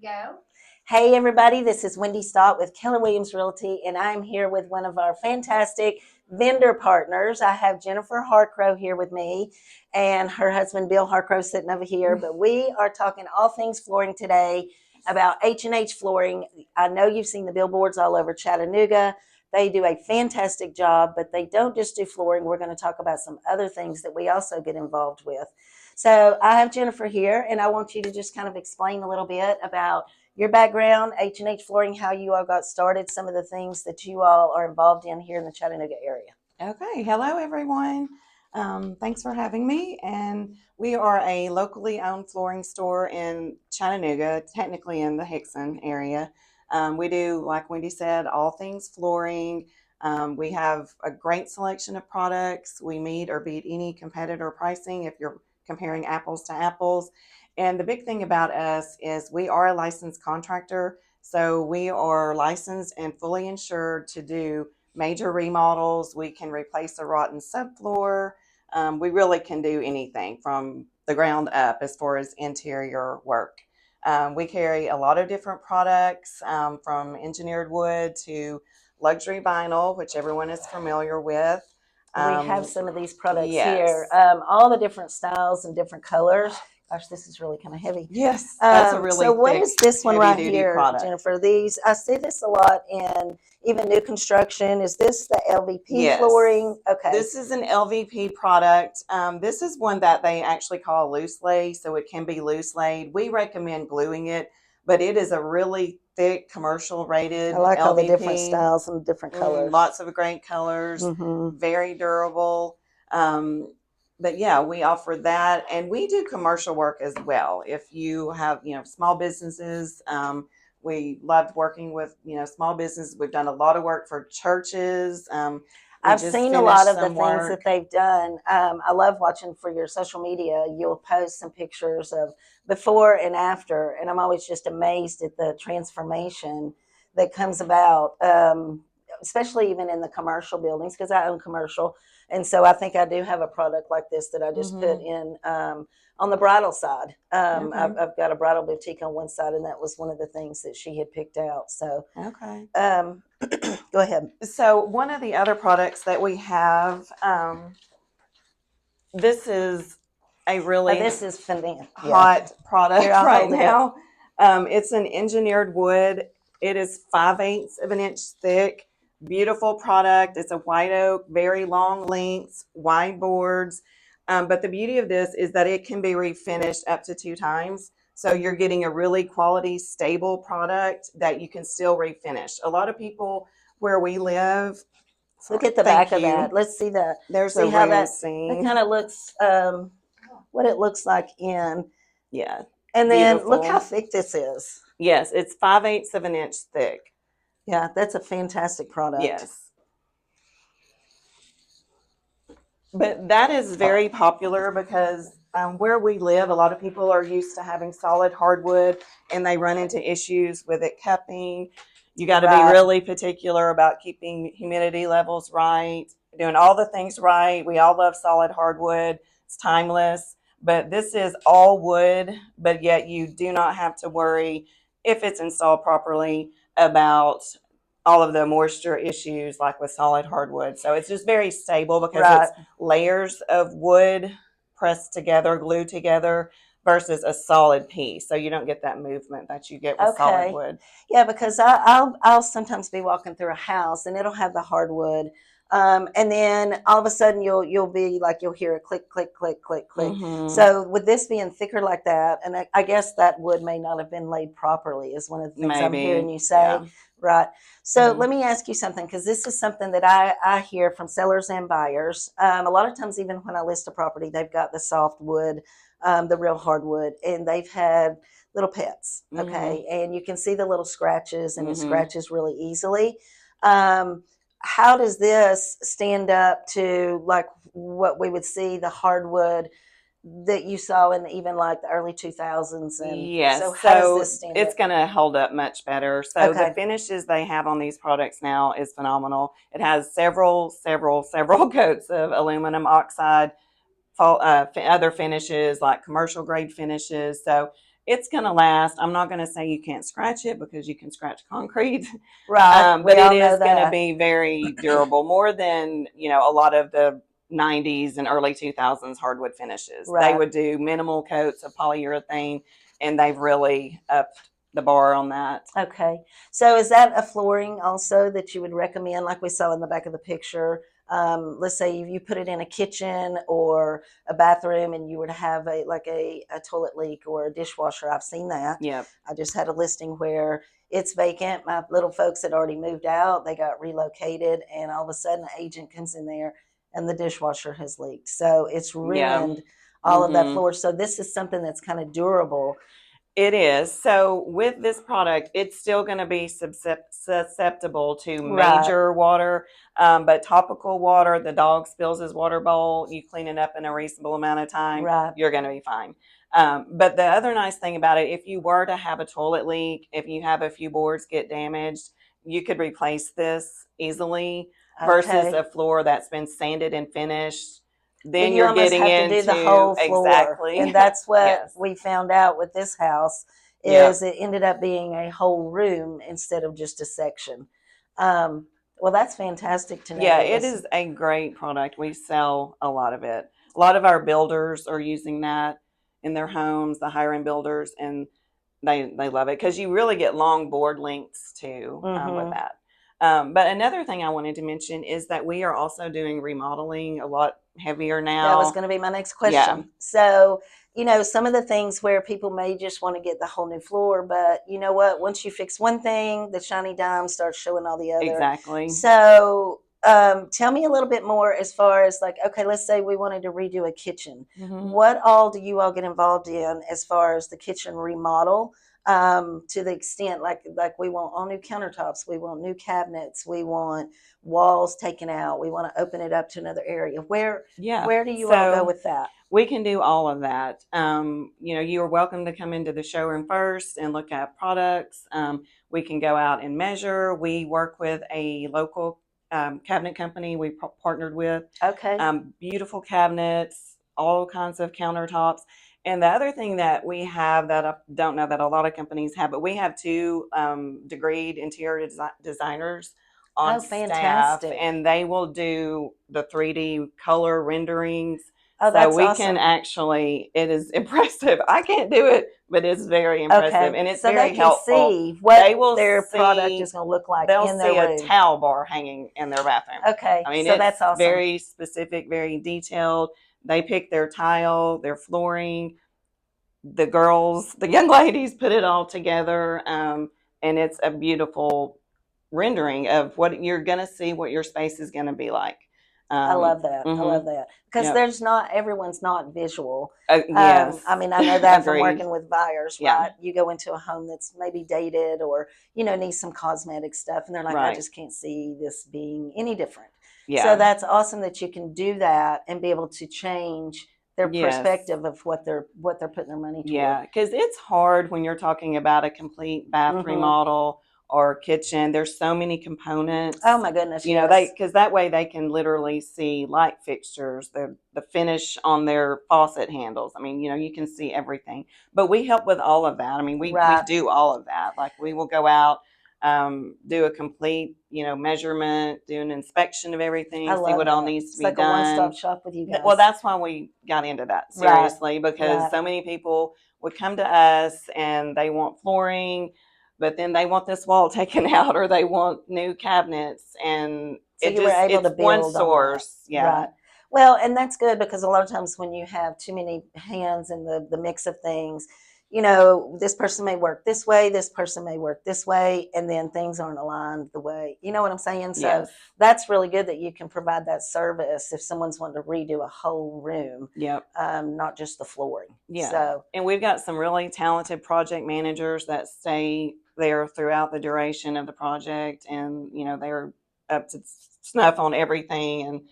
Go. Hey everybody, this is Wendi Stott with Keller Realty, and I'm here with one of our fantastic vendor partners. I have Jennifer Harcrow here with me, and her husband Bill Harcrow sitting over here. But we are talking all things flooring today about H&H Flooring. I know you've seen the billboards all over Chattanooga. They do a fantastic job, but they don't just do flooring. We're going to talk about some other things that we also get involved with. So I have Jennifer here, and I want you to just kind of explain a little bit about your background, H&H Flooring, how you all got started, some of the things that you all are involved in here in the Chattanooga area. Okay, hello everyone. Thanks for having me. And we are a locally owned flooring store in Chattanooga, technically in the Hickson area. We do, like Wendy said, all things flooring. We have a great selection of products. We meet or beat any competitor pricing if you're comparing apples to apples. And the big thing about us is we are a licensed contractor. So we are licensed and fully insured to do major remodels. We can replace a rotten subfloor. We really can do anything from the ground up as far as interior work. We carry a lot of different products, from engineered wood to luxury vinyl, which everyone is familiar with. We have some of these products yes. here, all the different styles and different colors. Gosh, this is really kind of heavy. Yes, that's a really so what thick, is this one right here, product. Jennifer? These, I see this a lot in even new construction. Is this the LVP Yes. flooring? Okay. This is an LVP product. This is one that they actually call loose lay, so it can be loose laid. We recommend gluing it, but it is a really thick commercial rated I like LVP. all the different styles and different colors. Lots of great colors, very durable. But yeah, we offer that, and we do commercial work as well. If you have, small businesses, we loved working with, small businesses. We've done a lot of work for churches. I've seen a lot of the things that they've done. I love watching for your social media. You'll post some pictures of before and after, and I'm always just amazed at the transformation that comes about, especially even in the commercial buildings, because I own commercial. And so I think I do have a product like this that I just put in on the bridal side. I've got a bridal boutique on one side, and that was one of the things that she had picked out. So okay. Go ahead. So one of the other products that we have, this is a really this is hot product Here, right now. It's an engineered wood. It is 5/8 of an inch thick. Beautiful product. It's a white oak, very long lengths, wide boards. But the beauty of this is that it can be refinished up to 2 times. So you're getting a really quality, stable product that you can still refinish. A lot of people where we live. Look at the back of that. Let's see that. There's see a how room that scene. kind of looks, what it looks like in. Yeah. And then look how thick this is. Yes, it's 5/8 of an inch thick. Yeah, that's a fantastic product. Yes. But that is very popular because where we live, a lot of people are used to having solid hardwood, and they run into issues with it cupping. You got to be really particular about keeping humidity levels right, doing all the things right. We all love solid hardwood. It's timeless. But this is all wood, but yet you do not have to worry, if it's installed properly, about all of the moisture issues like with solid hardwood. So it's just very stable because it's layers of wood pressed together, glued together, versus a solid piece. So you don't get that movement that you get with solid wood. Yeah, because I'll sometimes be walking through a house and it'll have the hardwood. And then all of a sudden you'll hear a click, click, click, click, click. So with this being thicker like that, and I guess that wood may not have been laid properly is one of the things I'm hearing you say. Yeah. Right. So let me ask you something, because this is something that I hear from sellers and buyers. A lot of times, even when I list a property, they've got the soft wood, the real hardwood, and they've had little pets. Okay. And you can see the little scratches, and it scratches really easily. How does this stand up to like what we would see the hardwood that you saw in even like the early 2000s? And yes, so how does this stand it's going to hold up much better. So the finishes they have on these products now is phenomenal. It has several coats of aluminum oxide, other finishes like commercial grade finishes. So it's going to last. I'm not going to say you can't scratch it because you can scratch concrete, Right. but We it all know is going to that. be very durable, more than a lot of the 90s and early 2000s hardwood finishes. They Right. would do minimal coats of polyurethane, and they've really upped the bar on that. Okay. So is that a flooring also that you would recommend, like we saw in the back of the picture? Let's say you put it in a kitchen or a bathroom and you were to have a toilet leak or a dishwasher. I've seen that. Yep. I just had a listing where it's vacant. My little folks had already moved out. They got relocated, and all of a sudden, an agent comes in there and the dishwasher has leaked. So it's Yeah. ruined all of that Hmm. floor. So this is something that's kind of durable. It is. So with this product, it's still going to be susceptible to Right. major water, but topical water, the dog spills his water bowl, you clean it up in a reasonable amount of time, Right. you're going to be fine. But the other nice thing about it, if you were to have a toilet leak, if you have a few boards get damaged, you could replace this easily versus Okay. a floor that's been sanded and finished. Then Then you you're almost getting have to do the into whole floor. exactly. And that's what Yes. we found out with this house is Yep. it ended up being a whole room instead of just a section. Um, well, that's fantastic to know Yeah, that it was is a great product. We sell a lot of it. A lot of our builders are using that in their homes, the higher end builders, and they love it because you really get long board lengths too with mm-hmm. that. But another thing I wanted to mention is that we are also doing remodeling a lot heavier That was now. going to be my next Yeah, question. So, some of the things where people may just want to get the whole new floor, but you know what? Once you fix one thing, the shiny dime starts showing all the other. exactly. So, tell me a little bit more as far as like, okay, let's say we wanted to redo a kitchen. Hmm. What all do you all get involved in as far as the kitchen remodel? To the extent like we want all new countertops, we want new cabinets, we want walls taken out, we want to open it up to another area. Yeah. Where do you all go So with that? we can do all of that. You are welcome to come into the showroom first and look at products. We can go out and measure. We work with a local cabinet company we partnered with. Okay. Beautiful cabinets, all kinds of countertops. And the other thing that we have that I don't know that a lot of companies have, but we have two degreed interior designers on Oh, staff, fantastic. and they will do the 3D color renderings. Oh, So that's we can awesome. actually, it is impressive. I can't do it, but it's very impressive Okay. and it's So they very can helpful. see They what will their product is see going to look like they'll in their see a room. towel bar hanging in their bathroom. Okay. I mean, So it's that's awesome. very specific, very detailed. They pick their tile, their flooring. The girls, the young ladies put it all together, and it's a beautiful rendering of what you're going to see, what your space is going to be like. I love that. I Mm-hmm. love that because Yep. everyone's not visual. Yes. I mean, I know that from Agreed. working with buyers, Yeah. right? You go into a home that's maybe dated or, needs some cosmetic stuff, and they're like, I Right. just can't see this being any different. So Yeah. that's awesome that you can do that and be able to change their Yes. perspective of what they're putting their money toward. Yeah, because it's hard when you're talking about a complete bath Mm-hmm. remodel or kitchen. There's so many Oh components. my goodness, They yes. because that way they can literally see light fixtures, the finish on their faucet handles. I mean, you can see everything. But we help with all of that. I mean, we Right. do all of that. Like we will go out, do a complete measurement, do an inspection of I everything, see love what all that. needs to It's be like a one-stop done. shop with you Well, guys. that's why we got into that Right. seriously, because Right. so many people would come to us and they want flooring, but then they want this wall taken out or they want new cabinets, and So you were able to it's one build on that. source. Yeah. Right. Well, and that's good because a lot of times when you have too many hands in the mix of things, this person may work this way, this person may work this way, and then things aren't aligned the way, you know what I'm saying? So Yes. that's really good that you can provide that service if someone's wanting to redo a whole room, Yep. not just the flooring. Yeah. So, And we've got some really talented project managers that stay there throughout the duration of the project, and they're up to snuff on everything, and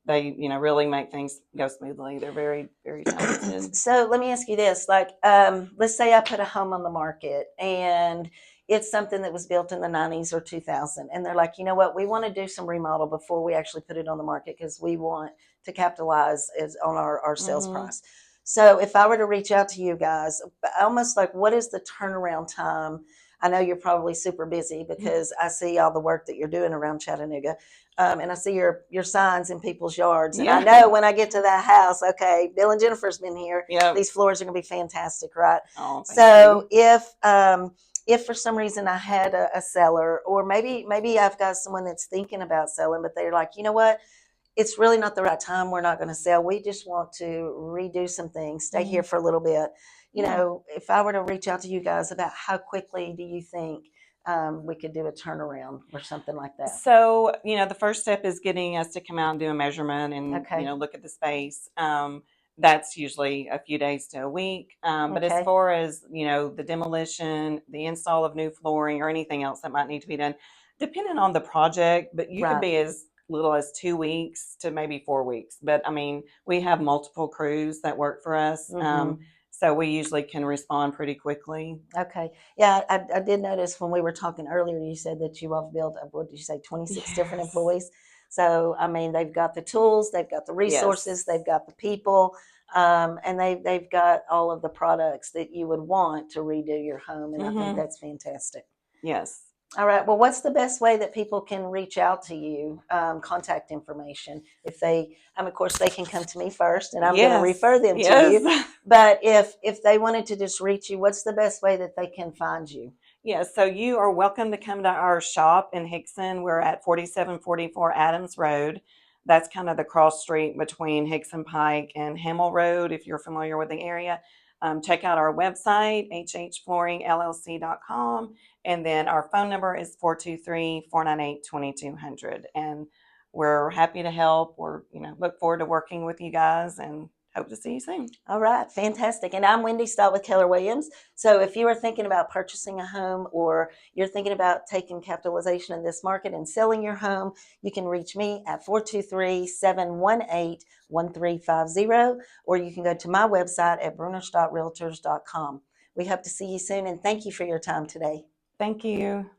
they really make things go smoothly. They're very, very talented. so let me ask you this: like, let's say I put a home on the market and it's something that was built in the 90s or 2000, and they're like, you know what, we want to do some remodel before we actually put it on the market because we want to capitalize on our sales Hmm. price. So if I were to reach out to you guys, almost like what is the turnaround time? I know you're probably super busy because I see all the work that you're doing around Chattanooga. And I see your signs in people's yards. And I Yeah. know when I get to that house, okay, Bill and Jennifer's been here. Yep. These floors are going to be fantastic, right? Oh, thank So you. if for some reason I had a seller, or maybe I've got someone that's thinking about selling, but they're like, you know what? It's really not the right time. We're not going to sell. We just want to redo some things, stay here for a little bit. You Yeah. know, if I were to reach out to you guys about how quickly do you think we could do a turnaround or something like that? So, the first step is getting us to come out and do a measurement and, Okay. look at the space. That's usually a few days to a week. But as Okay. far as, the demolition, the install of new flooring, or anything else that might need to be done, depending on the project, but you could Right. be as little as 2 weeks to maybe 4 weeks. But I mean, we have multiple crews that work for us. Mm-hmm. So we usually can respond pretty quickly. Okay. Yeah, I did notice when we were talking earlier, you said that you all built, what did you say, 26 different Yes. employees? So, I mean, they've got the tools, they've got the resources, Yes. they've got the people, and they've got all of the products that you would want to redo your home. And I think Hmm. that's fantastic. Yes. All right. Well, what's the best way that people can reach out to you? Contact information. If they, of course, they can come to me first, and I'm going to Yes. refer them to you. Yes. But if they wanted to just reach you, what's the best way that they can find you? Yeah, so you are welcome to come to our shop in Hickson. We're at 4744 Adams Road. That's kind of the cross street between Hickson Pike and Hamel Road, if you're familiar with the area. Check out our website, hhflooringllc.com. And then our phone number is 423-498-2200. And we're happy to help. We're, look forward to working with you guys and hope to see you soon. All right, fantastic. And I'm Wendi Stott with Keller Williams. So if you are thinking about purchasing a home, or you're thinking about taking capitalization in this market and selling your home, you can reach me at 423-718-1350, or you can go to my website at brunerstottrealtors.com. We hope to see you soon, and thank you for your time today. Thank you.